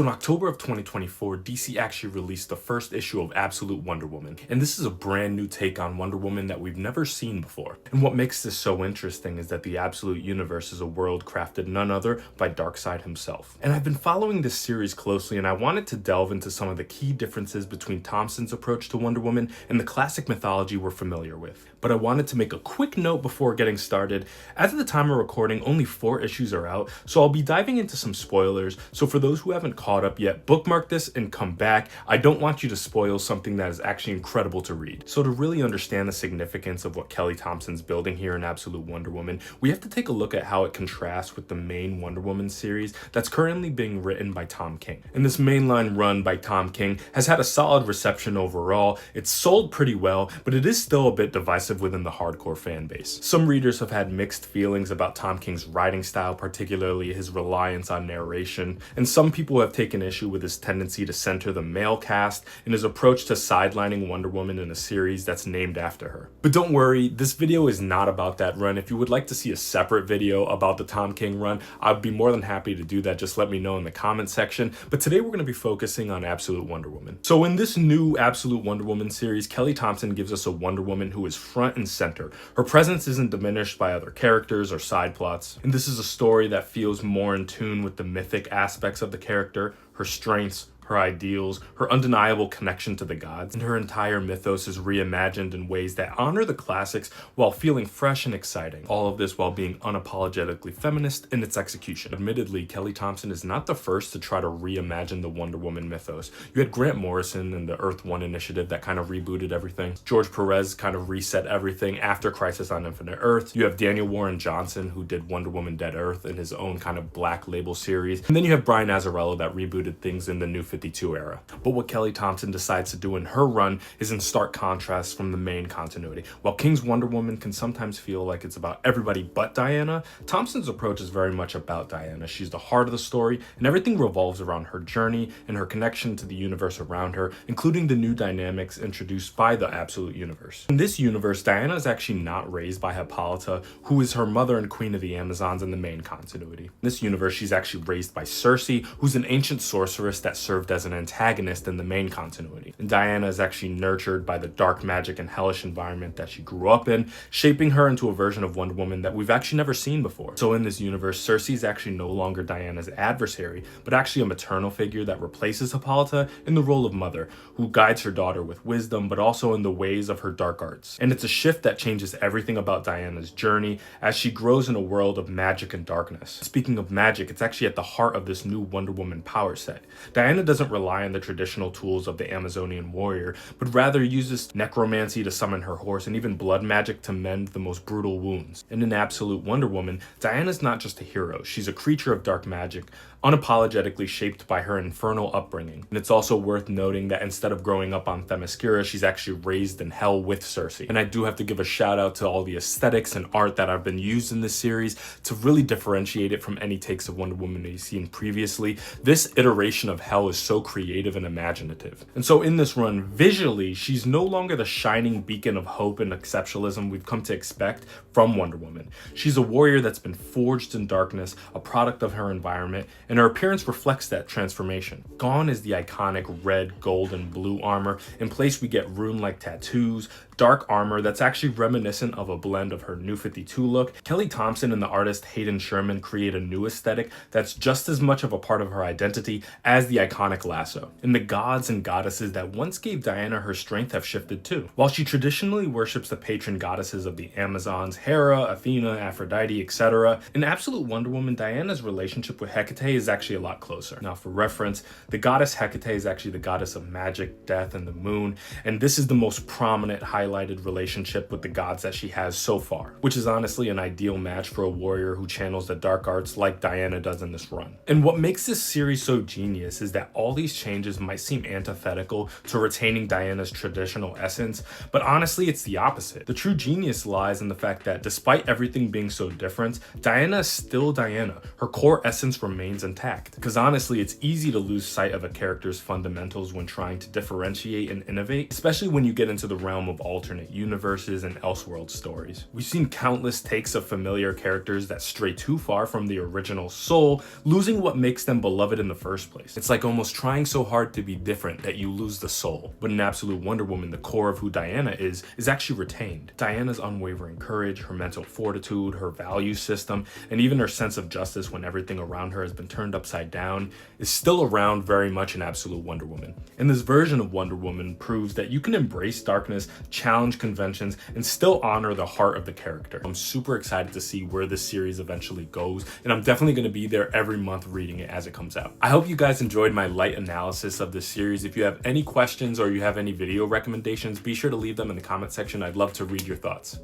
In October of 2024, DC actually released the first issue of Absolute Wonder Woman, and this is a brand new take on Wonder Woman that we've never seen before. And what makes this so interesting is that the Absolute Universe is a world crafted none other by Darkseid himself. And I've been following this series closely, and I wanted to delve into some of the key differences between Thompson's approach to Wonder Woman and the classic mythology we're familiar with. But I wanted to make a quick note before getting started. As of the time of recording, only 4 issues are out, so I'll be diving into some spoilers, so for those who haven't caught up yet, bookmark this and come back. I don't want you to spoil something that is actually incredible to read. So to really understand the significance of what Kelly Thompson's building here in Absolute Wonder Woman, we have to take a look at how it contrasts with the main Wonder Woman series that's currently being written by Tom King. And this mainline run by Tom King has had a solid reception overall. It's sold pretty well, but it is still a bit divisive within the hardcore fan base. Some readers have had mixed feelings about Tom King's writing style, particularly his reliance on narration, and some people have taken issue with his tendency to center the male cast and his approach to sidelining Wonder Woman in a series that's named after her. But don't worry, this video is not about that run. If you would like to see a separate video about the Tom King run, I'd be more than happy to do that. Just let me know in the comment section. But today we're going to be focusing on Absolute Wonder Woman. So in this new Absolute Wonder Woman series, Kelly Thompson gives us a Wonder Woman who is front and center. Her presence isn't diminished by other characters or side plots, and this is a story that feels more in tune with the mythic aspects of the character, her strengths, her ideals, her undeniable connection to the gods, and her entire mythos is reimagined in ways that honor the classics while feeling fresh and exciting. All of this while being unapologetically feminist in its execution. Admittedly, Kelly Thompson is not the first to try to reimagine the Wonder Woman mythos. You had Grant Morrison and the Earth One initiative that kind of rebooted everything. George Perez kind of reset everything after Crisis on Infinite Earth. You have Daniel Warren Johnson, who did Wonder Woman Dead Earth in his own kind of black label series. And then you have Brian Azzarello that rebooted things in the New 52 era. But what Kelly Thompson decides to do in her run is in stark contrast from the main continuity. While King's Wonder Woman can sometimes feel like it's about everybody but Diana, Thompson's approach is very much about Diana. She's the heart of the story, and everything revolves around her journey and her connection to the universe around her, including the new dynamics introduced by the Absolute Universe. In this universe, Diana is actually not raised by Hippolyta, who is her mother and queen of the Amazons in the main continuity. In this universe, she's actually raised by Circe, who's an ancient sorceress that served as an antagonist in the main continuity. And Diana is actually nurtured by the dark magic and hellish environment that she grew up in, shaping her into a version of Wonder Woman that we've actually never seen before. So in this universe, Circe is actually no longer Diana's adversary, but actually a maternal figure that replaces Hippolyta in the role of mother, who guides her daughter with wisdom, but also in the ways of her dark arts. And it's a shift that changes everything about Diana's journey as she grows in a world of magic and darkness. Speaking of magic, it's actually at the heart of this new Wonder Woman power set. Diana doesn't rely on the traditional tools of the Amazonian warrior, but rather uses necromancy to summon her horse and even blood magic to mend the most brutal wounds. And in Absolute Wonder Woman, Diana's not just a hero, she's a creature of dark magic, unapologetically shaped by her infernal upbringing. And it's also worth noting that instead of growing up on Themyscira, she's actually raised in hell with Circe. And I do have to give a shout out to all the aesthetics and art that have been used in this series to really differentiate it from any takes of Wonder Woman that you've seen previously. This iteration of hell is so creative and imaginative. And so in this run, visually, she's no longer the shining beacon of hope and exceptionalism we've come to expect from Wonder Woman. She's a warrior that's been forged in darkness, a product of her environment, and her appearance reflects that transformation. Gone is the iconic red, gold, and blue armor. In place, we get rune-like tattoos, dark armor that's actually reminiscent of a blend of her New 52 look. Kelly Thompson and the artist Hayden Sherman create a new aesthetic that's just as much of a part of her identity as the iconic lasso. And the gods and goddesses that once gave Diana her strength have shifted too. While she traditionally worships the patron goddesses of the Amazons, Hera, Athena, Aphrodite, etc., in Absolute Wonder Woman, Diana's relationship with Hecate is actually a lot closer. Now, for reference, the goddess Hecate is actually the goddess of magic, death, and the moon, and this is the most prominent highlighted relationship with the gods that she has so far, which is honestly an ideal match for a warrior who channels the dark arts like Diana does in this run. And what makes this series so genius is that all these changes might seem antithetical to retaining Diana's traditional essence, but honestly it's the opposite. The true genius lies in the fact that despite everything being so different, Diana is still Diana. Her core essence remains intact. Because honestly, it's easy to lose sight of a character's fundamentals when trying to differentiate and innovate, especially when you get into the realm of all alternate universes and Elseworld stories. We've seen countless takes of familiar characters that stray too far from the original soul, losing what makes them beloved in the first place. It's like almost trying so hard to be different that you lose the soul. But in Absolute Wonder Woman, the core of who Diana is actually retained. Diana's unwavering courage, her mental fortitude, her value system, and even her sense of justice when everything around her has been turned upside down is still around very much in Absolute Wonder Woman. And this version of Wonder Woman proves that you can embrace darkness, challenge conventions, and still honor the heart of the character. I'm super excited to see where this series eventually goes, and I'm definitely going to be there every month reading it as it comes out. I hope you guys enjoyed my light analysis of this series. If you have any questions or you have any video recommendations, be sure to leave them in the comment section. I'd love to read your thoughts.